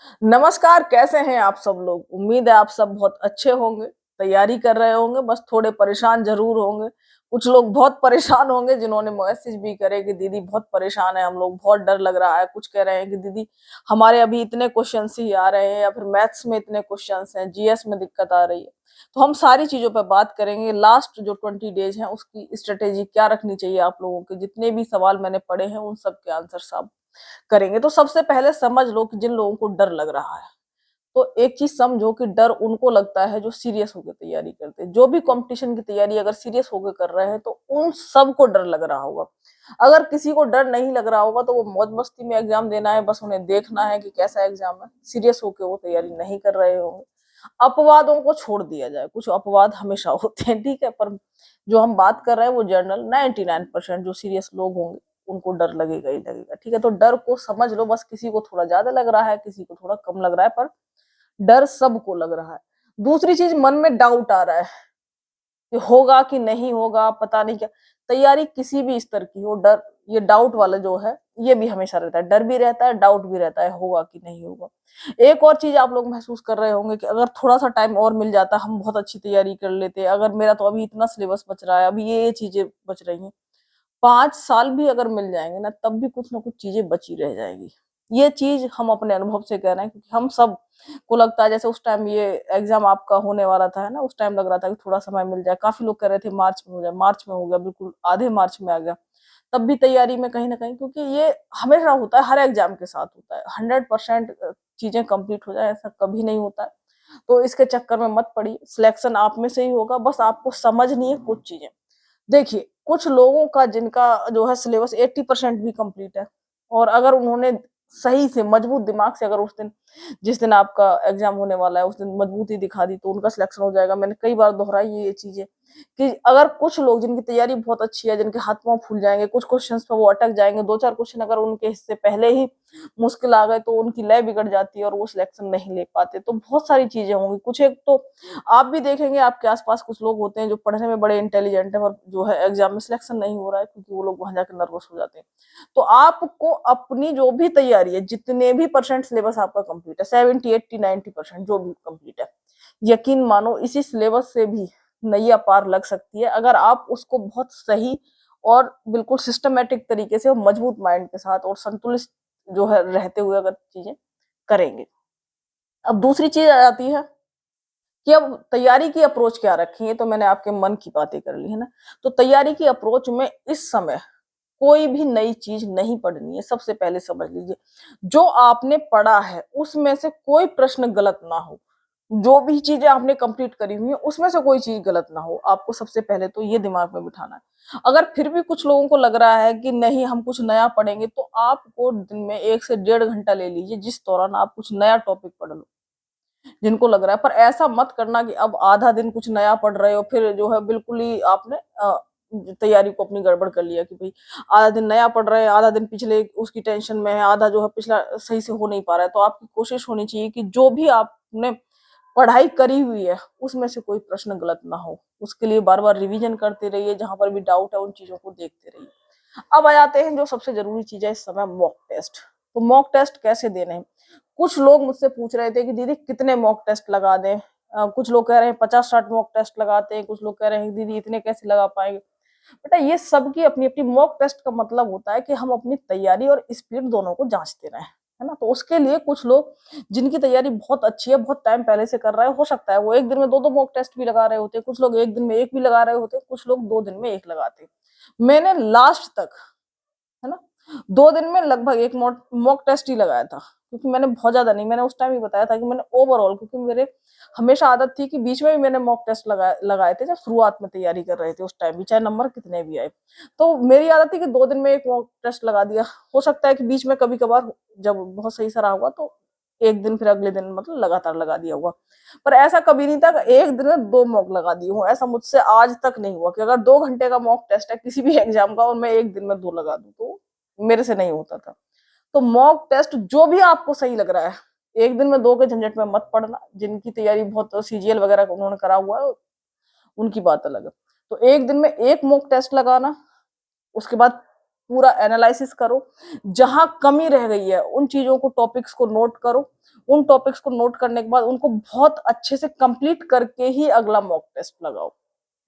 नमस्कार, कैसे हैं आप सब लोग? उम्मीद है आप सब बहुत अच्छे होंगे, तैयारी कर रहे होंगे, बस थोड़े परेशान ज़रूर होंगे। कुछ लोग बहुत परेशान होंगे जिन्होंने मैसेज भी करे कि दीदी बहुत परेशान है हम लोग, बहुत डर लग रहा है। कुछ कह रहे हैं कि दीदी हमारे अभी इतने क्वेश्चन्स ही आ रहे हैं या फिर मैथ्स में इतने क्वेश्चन्स हैं, जीएस में दिक्कत आ रही है। तो हम सारी चीज़ों पे बात करेंगे। लास्ट जो 20 डेज़ हैं उसकी स्ट्रैटेजी क्या रखनी चाहिए आप लोगों की। जितने भी सवाल मैंने पढ़े हैं उन सब के आंसर सब करेंगे। तो सबसे पहले समझ लो कि जिन लोगों को डर लग रहा है, तो एक चीज समझो कि डर उनको लगता है जो सीरियस होकर तैयारी करते हैं। जो भी कंपटीशन की तैयारी अगर सीरियस होकर कर रहे हैं तो उन सबको डर लग रहा होगा। अगर किसी को डर नहीं लग रहा होगा तो वो मौज मस्ती में एग्जाम देना है, बस उन्हें देखना है कि कैसा एग्जाम है। सीरियस होकर वो तैयारी नहीं कर रहे होंगे। अपवादों को छोड़ दिया जाए, कुछ अपवाद हमेशा होते हैं, ठीक है, पर जो हम बात कर रहे हैं वो जनरल 99% जो सीरियस लोग होंगे उनको डर लगेगा ही लगेगा, ठीक है। तो डर को समझ लो, बस किसी को थोड़ा ज्यादा लग रहा है, किसी को थोड़ा कम लग रहा है, पर डर सबको लग रहा है। दूसरी चीज, मन में डाउट आ रहा है कि होगा कि नहीं होगा, पता नहीं क्या। तैयारी किसी भी स्तर की हो, डर, ये डाउट वाला जो है ये भी हमेशा रहता है। डर भी रहता है, डाउट भी रहता है, होगा कि नहीं होगा। एक और चीज आप लोग महसूस कर रहे होंगे कि अगर थोड़ा सा टाइम और मिल जाता हम बहुत अच्छी तैयारी कर लेते। अगर मेरा तो अभी इतना सिलेबस बच रहा है, अभी ये चीजें बच रही हैं, 5 साल भी अगर मिल जाएंगे ना तब भी कुछ ना कुछ चीजें बची रह जाएंगी। ये चीज हम अपने अनुभव से कह रहे हैं, क्योंकि हम सब को लगता है जैसे उस टाइम ये एग्जाम आपका होने वाला था, है ना, उस टाइम लग रहा था कि थोड़ा समय मिल जाए। काफी लोग कह रहे थे मार्च में हो जाए, मार्च में हो गया, बिल्कुल आधे मार्च में आ गया। तब भी तैयारी में कहीं ना कहीं, क्योंकि ये हमेशा होता है, हर एग्जाम के साथ होता है, 100% चीजें कंप्लीट हो जाए ऐसा कभी नहीं होता है। तो इसके चक्कर में मत पड़िए, सिलेक्शन आप में से ही होगा, बस आपको समझनी है कुछ चीजें। देखिए, कुछ लोगों का जिनका जो है सिलेबस 80% भी कंप्लीट है, और अगर उन्होंने सही से मजबूत दिमाग से अगर उस दिन, जिस दिन आपका एग्जाम होने वाला है, उस दिन मजबूती दिखा दी तो उनका सिलेक्शन हो जाएगा। मैंने कई बार दोहराई ये चीजें कि अगर कुछ लोग जिनकी तैयारी बहुत अच्छी है, जिनके हाथ पांव फूल जाएंगे, कुछ क्वेश्चंस पे वो अटक जाएंगे, 2-4 क्वेश्चन अगर उनके हिस्से पहले ही मुश्किल आ गए तो उनकी लय बिगड़ जाती है और वो सिलेक्शन नहीं ले पाते। तो बहुत सारी चीजें होंगी। कुछ एक तो आप भी देखेंगे आपके आसपास कुछ लोग होते हैं जो पढ़ने में बड़े इंटेलिजेंट है, और जो है एग्जाम में सिलेक्शन नहीं हो रहा है क्योंकि वो लोग वहां जाकर नर्वस हो जाते हैं। तो आपको अपनी जो भी तैयारी है, जितने भी परसेंट सिलेबस आपका कंप्लीट है, 70, 80, 90% जो भी कंप्लीट है, यकीन मानो इसी सिलेबस से भी नैया पार लग सकती है अगर आप उसको बहुत सही और बिल्कुल सिस्टमेटिक तरीके से और मजबूत माइंड के साथ और संतुलित जो है रहते हुए अगर चीजें करेंगे। अब दूसरी चीज आ जाती है कि अब तैयारी की अप्रोच क्या रखी है। तो मैंने आपके मन की बातें कर ली है ना। तो तैयारी की अप्रोच में इस समय कोई भी नई चीज नहीं पढ़नी है। सबसे पहले समझ लीजिए, जो आपने पढ़ा है उसमें से कोई प्रश्न गलत ना हो। जो भी चीजें आपने कंप्लीट करी हुई है उसमें से कोई चीज गलत ना हो, आपको सबसे पहले तो ये दिमाग में बिठाना है। अगर फिर भी कुछ लोगों को लग रहा है कि नहीं हम कुछ नया पढ़ेंगे, तो आपको दिन में 1 से 1.5 घंटा ले लीजिए जिस दौरान आप कुछ नया टॉपिक पढ़ लो, जिनको लग रहा है। पर ऐसा मत करना कि अब आधा दिन कुछ नया पढ़ रहे हो, फिर जो है बिल्कुल ही आपने तैयारी को अपनी गड़बड़ कर लिया कि भाई आधा दिन नया पढ़ रहे हैं, आधा दिन पिछले उसकी टेंशन में है, आधा जो है पिछला सही से हो नहीं पा रहा है। तो आपकी कोशिश होनी चाहिए कि जो भी आपने पढ़ाई करी हुई है उसमें से कोई प्रश्न गलत ना हो। उसके लिए बार बार रिवीजन करते रहिए, जहां पर भी डाउट है उन चीजों को देखते रहिए। अब आ जाते हैं जो सबसे जरूरी चीज है इस समय, मॉक टेस्ट। तो मॉक टेस्ट कैसे देने हैं। कुछ लोग मुझसे पूछ रहे थे कि दीदी कितने मॉक टेस्ट लगा दें। कुछ लोग कह रहे हैं 50-60 मॉक टेस्ट लगाते हैं, कुछ लोग कह रहे हैं दीदी इतने कैसे लगा पाएंगे। बेटा, ये सबकी अपनी अपनी, मॉक टेस्ट का मतलब होता है कि हम अपनी तैयारी और स्पीड दोनों को जांचते रहें, है ना। तो उसके लिए कुछ लोग जिनकी तैयारी बहुत अच्छी है, बहुत टाइम पहले से कर रहे हैं, हो सकता है वो एक दिन में 2-2 मॉक टेस्ट भी लगा रहे होते हैं, कुछ लोग एक दिन में एक भी लगा रहे होते हैं, कुछ लोग 2 दिन में एक लगाते हैं। मैंने लास्ट तक, है ना, 2 दिन में लगभग एक मॉक टेस्ट ही लगाया था, क्योंकि मैंने बहुत ज्यादा नहीं, मैंने उस टाइम ही बताया था कि मैंने ओवरऑल, क्योंकि मेरे हमेशा आदत थी कि बीच में भी मैंने मॉक टेस्ट लगाए थे जब शुरुआत में तैयारी कर रहे थे, उस टाइम भी चाहे नंबर कितने भी आए। तो मेरी आदत थी कि 2 दिन में एक मॉक टेस्ट लगा दिया। हो सकता है कि बीच में कभी कभार जब बहुत सही सरा हुआ तो एक दिन, फिर अगले दिन, मतलब लगातार लगा दिया हुआ। पर ऐसा कभी नहीं था कि एक दिन में 2 मॉक लगा दिए हूँ। ऐसा मुझसे आज तक नहीं हुआ कि अगर 2 घंटे का मॉक टेस्ट है किसी भी एग्जाम का और मैं एक दिन में 2 लगा दूं, तो मेरे से नहीं होता था। तो मॉक टेस्ट जो भी आपको सही लग रहा है, एक दिन में 2 के झंझट में मत पड़ना। जिनकी तैयारी बहुत सीजीएल वगैरह उन्होंने करा हुआ है उनकी बात अलग है। तो एक दिन में एक मॉक टेस्ट लगाना, उसके बाद पूरा एनालिसिस करो, जहां कमी रह गई है उन चीजों को, टॉपिक्स को नोट करो, उन टॉपिक्स को नोट करने के बाद उनको बहुत अच्छे से कंप्लीट करके ही अगला मॉक टेस्ट लगाओ,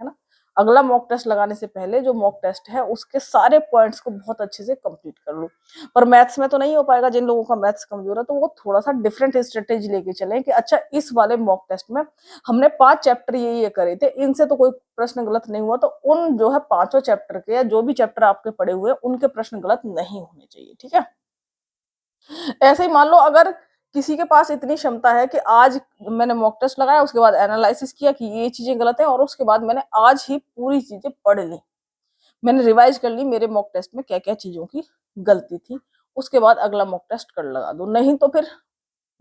है ना। अगला मॉक टेस्ट लगाने से पहले जो मॉक टेस्ट है उसके सारे पॉइंट्स को बहुत अच्छे से कंप्लीट कर लो। पर मैथ्स में तो नहीं हो पाएगा, जिन लोगों का मैथ्स कमजोर है तो वो थोड़ा सा डिफरेंट स्ट्रेटेजी लेके चलें कि अच्छा इस वाले मॉक टेस्ट में हमने 5 चैप्टर ये करे थे, इनसे तो कोई प्रश्न गलत नहीं हुआ, तो उन जो है 5 चैप्टर के या जो भी चैप्टर आपके पड़े हुए हैं उनके प्रश्न गलत नहीं होने चाहिए, ठीक है। ऐसे ही मान लो अगर किसी के पास इतनी क्षमता है कि आज मैंने मॉक टेस्ट लगाया, उसके बाद एनालिसिस किया कि ये चीजें गलत है, और उसके बाद मैंने आज ही पूरी चीजें पढ़ ली, मैंने रिवाइज कर ली मेरे मॉक टेस्ट में क्या क्या चीजों की गलती थी, उसके बाद अगला मॉक टेस्ट कर लगा दो। नहीं तो फिर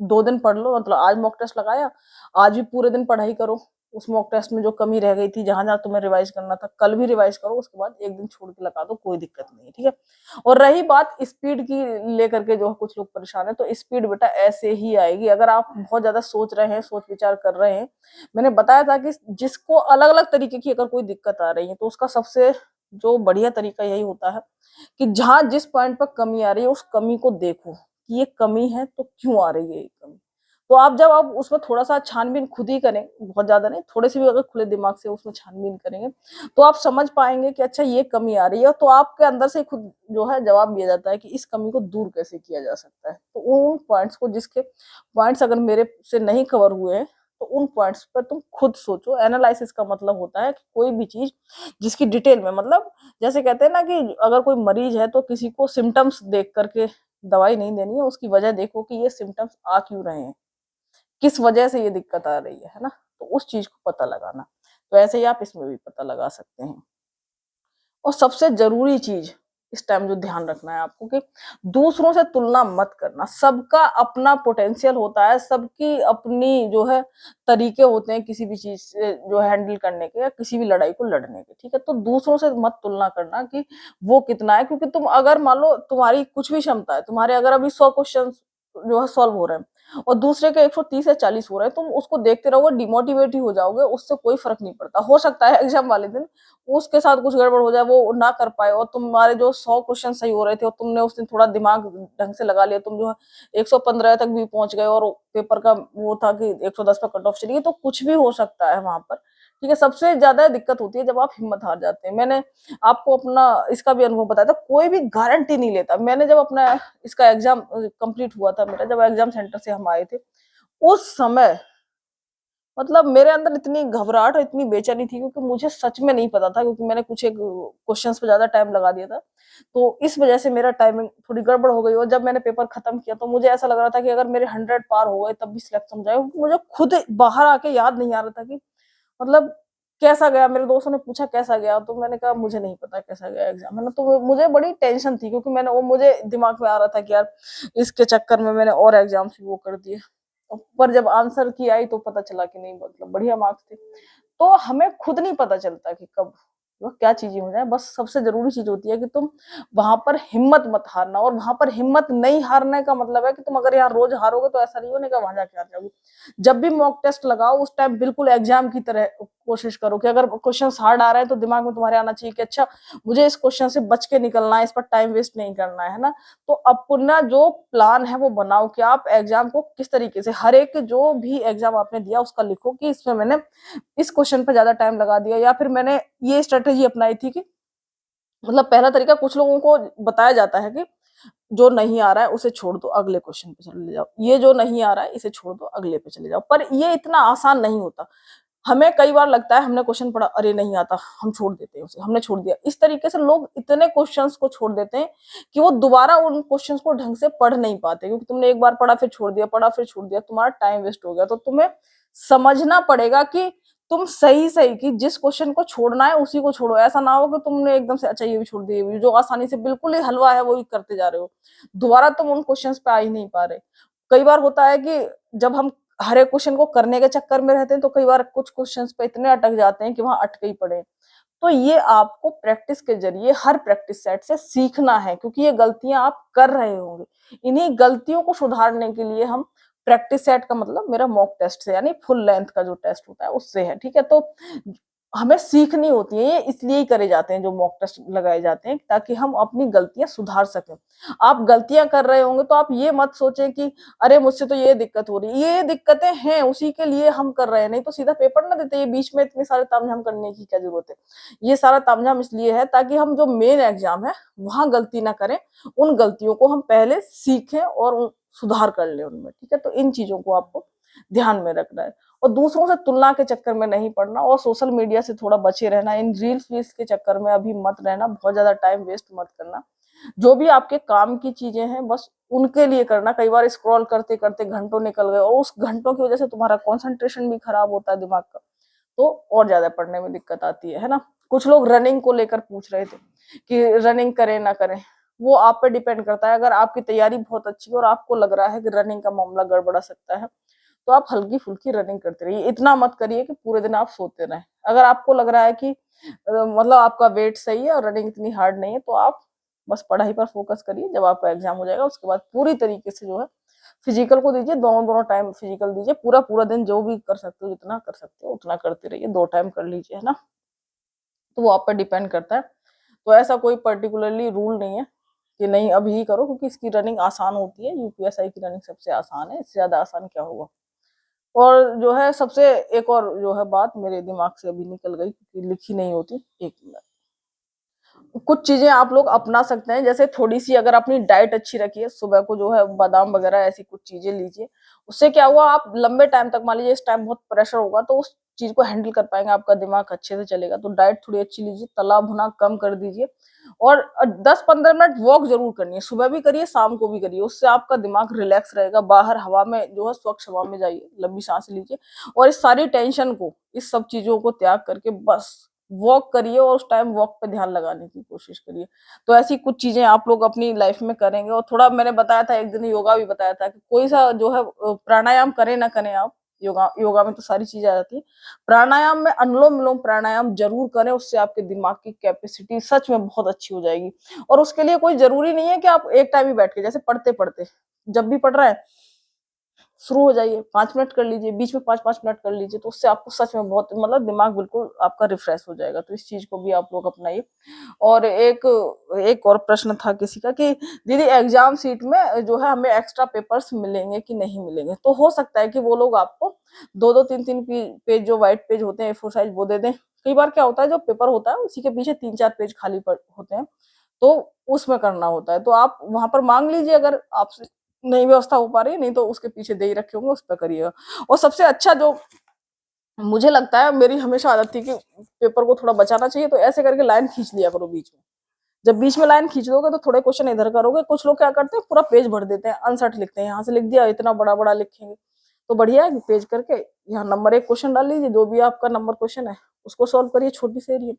2 दिन पढ़ लो, मतलब आज मॉक टेस्ट लगाया, आज भी पूरे दिन पढ़ाई करो, उस मॉक टेस्ट में जो कमी रह गई थी, जहां जहां तुम्हें रिवाइज करना था, कल भी रिवाइज करो, उसके बाद एक दिन छोड़ के लगा दो, कोई दिक्कत नहीं है, ठीक है। और रही बात स्पीड की लेकर के, जो कुछ लोग परेशान है, तो स्पीड बेटा ऐसे ही आएगी अगर आप बहुत ज्यादा सोच रहे हैं, सोच विचार कर रहे हैं। मैंने बताया था कि जिसको अलग अलग तरीके की अगर कोई दिक्कत आ रही है तो उसका सबसे जो बढ़िया तरीका यही होता है कि जहां जिस पॉइंट पर कमी आ रही है उस कमी को देखो कि ये कमी है तो क्यों आ रही है ये कमी। तो आप जब आप उसमें थोड़ा सा छानबीन खुद ही करें, बहुत ज्यादा नहीं, थोड़े से भी अगर खुले दिमाग से उसमें छानबीन करेंगे तो आप समझ पाएंगे कि अच्छा ये कमी आ रही है, तो आपके अंदर से खुद जो है जवाब दिया जाता है कि इस कमी को दूर कैसे किया जा सकता है। तो उन पॉइंट्स को, जिसके पॉइंट्स अगर मेरे से नहीं कवर हुए हैं, तो उन पॉइंट्स पर तुम खुद सोचो। एनालिसिस का मतलब होता है कि कोई भी चीज जिसकी डिटेल में, मतलब जैसे कहते हैं ना कि अगर कोई मरीज है तो किसी को सिम्टम्स देख करके दवाई नहीं देनी है, उसकी वजह देखो कि ये सिम्टम्स आ क्यों रहे हैं, किस वजह से ये दिक्कत आ रही है ना। तो उस चीज को पता लगाना, तो ऐसे ही आप इसमें भी पता लगा सकते हैं। और सबसे जरूरी चीज इस टाइम जो ध्यान रखना है आपको कि दूसरों से तुलना मत करना। सबका अपना पोटेंशियल होता है, सबकी अपनी जो है तरीके होते हैं किसी भी चीज से जो हैंडल करने के या किसी भी लड़ाई को लड़ने के, ठीक है। तो दूसरों से मत तुलना करना कि वो कितना है, क्योंकि तुम अगर मान लो तुम्हारी कुछ भी क्षमता है, तुम्हारे अगर अभी 100 क्वेश्चन जो है सॉल्व हो रहे हैं और दूसरे के 130 या 40 हो रहे हैं, तुम उसको देखते रहोगे, डिमोटिवेट ही हो जाओगे, उससे कोई फर्क नहीं पड़ता। हो सकता है एग्जाम वाले दिन उसके साथ कुछ गड़बड़ हो जाए, वो ना कर पाए, और तुम्हारे जो 100 क्वेश्चन सही हो रहे थे और तुमने उस दिन थोड़ा दिमाग ढंग से लगा लिया, तुम जो है 115 तक भी पहुंच गए और पेपर का वो था कि 110 पर कट ऑफ चली गई, तो कुछ भी हो सकता है वहां पर, ठीक है। सबसे ज्यादा दिक्कत होती है जब आप हिम्मत हार जाते हैं। मैंने आपको अपना इसका भी अनुभव बताया था, कोई भी गारंटी नहीं लेता। मैंने जब अपना इसका एग्जाम कंप्लीट हुआ था मेरा, जब एग्जाम सेंटर से हम आए थे, उस समय मतलब मेरे अंदर इतनी घबराहट और इतनी बेचैनी थी, क्योंकि मुझे सच में नहीं पता था, क्योंकि मैंने कुछ एक क्वेश्चंस पे ज्यादा टाइम लगा दिया था, तो इस वजह से मेरा टाइमिंग थोड़ी गड़बड़ हो गई। और जब मैंने पेपर खत्म किया तो मुझे ऐसा लग रहा था कि अगर मेरे 100 पार हो गए तब भी सिलेक्शन हो जाएगा, क्योंकि मुझे खुद बाहर आके याद नहीं आ रहा था कि मतलब कैसा गया। मेरे दोस्तों ने पूछा कैसा गया, तो मैंने कहा मुझे नहीं पता कैसा गया एग्जाम, है ना। तो मुझे बड़ी टेंशन थी, क्योंकि मैंने वो मुझे दिमाग में आ रहा था कि यार इसके चक्कर में मैंने और एग्जाम्स वो कर दिए। पर जब आंसर की आई तो पता चला कि नहीं, मतलब बढ़िया मार्क्स थे। तो हमें खुद नहीं पता चलता कि कब वो क्या चीजें हो जाए। बस सबसे जरूरी चीज होती है कि तुम वहां पर हिम्मत मत हारना। और वहां पर हिम्मत नहीं हारने का मतलब है कि तुम अगर यहाँ रोज हारोगे तो ऐसा नहीं होने का वहां जाके हार जाओगे। जब भी मॉक टेस्ट लगाओ उस टाइम बिल्कुल एग्जाम की तरह कोशिश करो कि अगर क्वेश्चन हार्ड आ रहे हैं तो दिमाग में तुम्हारे आना चाहिए कि अच्छा मुझे इस क्वेश्चन से बच के निकलना है, इस पर टाइम वेस्ट नहीं करना है ना। तो अपना जो प्लान है वो बनाओ कि आप एग्जाम को किस तरीके से, हर एक जो भी एग्जाम आपने दिया उसका लिखो कि इसमें मैंने इस क्वेश्चन पे ज्यादा टाइम लगा दिया, या फिर मैंने ये स्ट्रेटेजी अपनाई थी कि मतलब पहला तरीका कुछ लोगों को बताया जाता है कि जो नहीं आ रहा है उसे छोड़ दो, अगले क्वेश्चन पे चले जाओ, ये जो नहीं आ रहा है इसे छोड़ दो, अगले पे चले जाओ। पर ये इतना आसान नहीं होता। हमें कई बार लगता है हमने क्वेश्चन पढ़ा, अरे नहीं आता, हम छोड़ देते हैं उसे, हमने छोड़ दिया। इस तरीके से लोग इतने क्वेश्चंस को छोड़ देते हैं कि वो दोबारा उन क्वेश्चंस को ढंग से पढ़ नहीं पाते, क्योंकि तुमने एक बार पढ़ा फिर छोड़ दिया, पढ़ा फिर छोड़ दिया, तुम्हारा टाइम वेस्ट हो गया। तो तुम्हें समझना पड़ेगा कि तुम सही सही कि जिस क्वेश्चन को छोड़ना है उसी को छोड़ो। ऐसा ना हो कि तुमने एकदम से अच्छा ये भी छोड़ दिया, ये भी, जो आसानी से बिल्कुल ही हलवा है वो ही करते जा रहे हो, दोबारा तुम उन क्वेश्चंस पे आ ही नहीं पा रहे। कई बार होता है कि जब हम हर एक क्वेश्चन को करने के चक्कर में रहते हैं तो कई बार कुछ क्वेश्चंस पे इतने अटक जाते हैं कि वहां अटके ही पड़े। तो ये आपको प्रैक्टिस के जरिए हर प्रैक्टिस सेट से सीखना है, क्योंकि ये गलतियां आप कर रहे होंगे। इन्हीं गलतियों को सुधारने के लिए हम प्रैक्टिस सेट का मतलब मेरा मॉक टेस्ट से यानी फुल लेंथ का जो टेस्ट होता है उससे है, ठीक है। तो हमें सीखनी होती है, ये इसलिए ही करे जाते हैं जो मॉक टेस्ट लगाए जाते हैं, ताकि हम अपनी गलतियां सुधार सकें। आप गलतियां कर रहे होंगे तो आप ये मत सोचें कि अरे मुझसे तो ये दिक्कत हो रही है, ये दिक्कतें हैं उसी के लिए हम कर रहे हैं, नहीं तो सीधा पेपर ना देते। ये बीच में इतने सारे तामझाम करने की क्या जरूरत है। ये सारा तामझाम इसलिए है ताकि हम जो मेन एग्जाम है वहां गलती ना करें, उन गलतियों को हम पहले सीखें और सुधार कर लें उनमें, ठीक है। तो इन चीजों को आपको ध्यान में रखना है, और दूसरों से तुलना के चक्कर में नहीं पड़ना, और सोशल मीडिया से थोड़ा बचे रहना। इन रील्स वील्स के चक्कर में अभी मत रहना, बहुत ज्यादा टाइम वेस्ट मत करना। जो भी आपके काम की चीजें हैं बस उनके लिए करना। कई बार स्क्रॉल करते करते घंटों निकल गए, और उस घंटों की वजह से तुम्हारा कंसंट्रेशन भी खराब होता है दिमाग का, तो और ज्यादा पढ़ने में दिक्कत आती है ना। कुछ लोग रनिंग को लेकर पूछ रहे थे कि रनिंग करें ना करें, वो आप पे डिपेंड करता है। अगर आपकी तैयारी बहुत अच्छी है और आपको लग रहा है कि रनिंग का मामला गड़बड़ा सकता है, तो आप हल्की फुल्की रनिंग करते रहिए। इतना मत करिए कि पूरे दिन आप सोते रहें। अगर आपको लग रहा है कि मतलब आपका वेट सही है और रनिंग इतनी हार्ड नहीं है, तो आप बस पढ़ाई पर फोकस करिए। जब आपका एग्जाम हो जाएगा उसके बाद पूरी तरीके से जो है फिजिकल को दीजिए, दोनों दोनों टाइम फिजिकल दीजिए। पूरा पूरा दिन जो भी कर सकते हो, जितना कर सकते हो उतना करते रहिए, 2 टाइम कर लीजिए, है ना। तो वो आप पर डिपेंड करता है। तो ऐसा कोई पर्टिकुलरली रूल नहीं है कि नहीं अभी ही करो, क्योंकि इसकी रनिंग आसान होती है। यूपीएसआई की रनिंग सबसे आसान है, इससे ज्यादा आसान क्या होगा। और जो है सबसे एक और जो है बात मेरे दिमाग से अभी निकल गई, क्योंकि लिखी नहीं होती। 1 मिनट। कुछ चीजें आप लोग अपना सकते हैं, जैसे थोड़ी सी अगर अपनी डाइट अच्छी रखी है, सुबह को जो है बादाम वगैरह ऐसी कुछ चीजें लीजिए। उससे क्या हुआ, आप लंबे टाइम तक, मान लीजिए इस टाइम बहुत प्रेशर होगा तो उस चीज को हैंडल कर पाएंगे, आपका दिमाग अच्छे से चलेगा। तो डाइट थोड़ी अच्छी लीजिए, तला भुना कम कर दीजिए, और 10-15 मिनट वॉक जरूर करनी है। सुबह भी करिए, शाम को भी करिए, उससे आपका दिमाग रिलैक्स रहेगा। बाहर हवा में जो है स्वच्छ हवा में जाइए, लंबी सांस लीजिए, और इस सारी टेंशन को, इस सब चीजों को त्याग करके बस वॉक करिए, और उस टाइम वॉक पे ध्यान लगाने की कोशिश करिए। तो ऐसी कुछ चीजें आप लोग अपनी लाइफ में करेंगे। और थोड़ा मैंने बताया था एक दिन योगा भी बताया था कि कोई सा जो है प्राणायाम करें ना करें आप, योगा में तो सारी चीजें आ जाती है। प्राणायाम में अनुलोम विलोम प्राणायाम जरूर करें, उससे आपके दिमाग की कैपेसिटी सच में बहुत अच्छी हो जाएगी। और उसके लिए कोई जरूरी नहीं है कि आप एक टाइम ही बैठ के, जैसे पढ़ते पढ़ते जब भी पढ़ रहे हैं शुरू हो जाइए, 5 मिनट कर लीजिए, बीच में 5-5 मिनट कर लीजिए, तो उससे आपको सच में बहुत, मतलब दिमाग बिल्कुल आपका रिफ्रेश हो जाएगा। तो इस चीज को भी आप लोग अपनाइए। और एक एक और प्रश्न था किसी का कि दीदी एग्जाम सीट में जो है हमें एक्स्ट्रा पेपर्स मिलेंगे कि नहीं मिलेंगे। तो हो सकता है कि वो लोग आपको 2-2 3-3 पेज जो व्हाइट पेज होते हैं A4 साइज वो दे दें। कई बार क्या होता है, जो पेपर होता है उसी के पीछे 3-4 पेज खाली होते हैं, तो उसमें करना होता है। तो आप वहां पर मांग लीजिए, अगर आपसे नहीं व्यवस्था हो पा रही है, नहीं तो उसके पीछे दे ही रखे होंगे, उस पर करिएगा। और सबसे अच्छा जो मुझे लगता है, मेरी हमेशा आदत थी कि पेपर को थोड़ा बचाना चाहिए, तो ऐसे करके लाइन खींच लिया करो बीच में। जब बीच में लाइन खींच दोगे तो थोड़े क्वेश्चन इधर करोगे। कुछ लोग क्या करते हैं, पूरा पेज भर देते हैं, अनसर्ट लिखते हैं, यहाँ से लिख दिया, इतना बड़ा बड़ा लिखेंगे। तो बढ़िया है कि पेज करके यहाँ नंबर 1 क्वेश्चन डाल लीजिए, जो भी आपका नंबर क्वेश्चन है उसको सॉल्व करिए छोटी सी एरिया।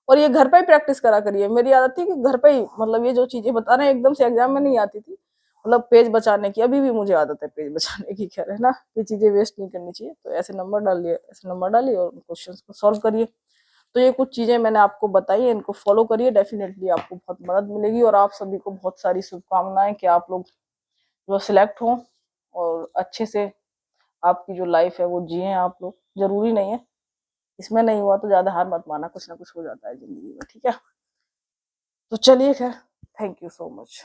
और ये घर पे ही प्रैक्टिस करा करिए। मेरी आदत थी कि घर पे ही, मतलब ये जो चीजें बता रहे हैं एकदम से एग्जाम में नहीं आती थी, मतलब पेज बचाने की। अभी भी मुझे आदत है पेज बचाने की, खैर, है ना। ये चीजें वेस्ट नहीं करनी चाहिए। तो ऐसे नंबर डालिए, ऐसे नंबर डालिए और क्वेश्चन को सॉल्व करिए। तो ये कुछ चीजें मैंने आपको बताई है, इनको फॉलो करिए, डेफिनेटली आपको बहुत मदद मिलेगी। और आप सभी को बहुत सारी शुभकामनाएं कि आप लोग जो सिलेक्ट हों और अच्छे से आपकी जो लाइफ है वो जिए आप लोग। जरूरी नहीं है, इसमें नहीं हुआ तो ज्यादा हार मत माना, कुछ ना कुछ हो जाता है जिंदगी में, ठीक है। तो चलिए, खैर, थैंक यू सो मच।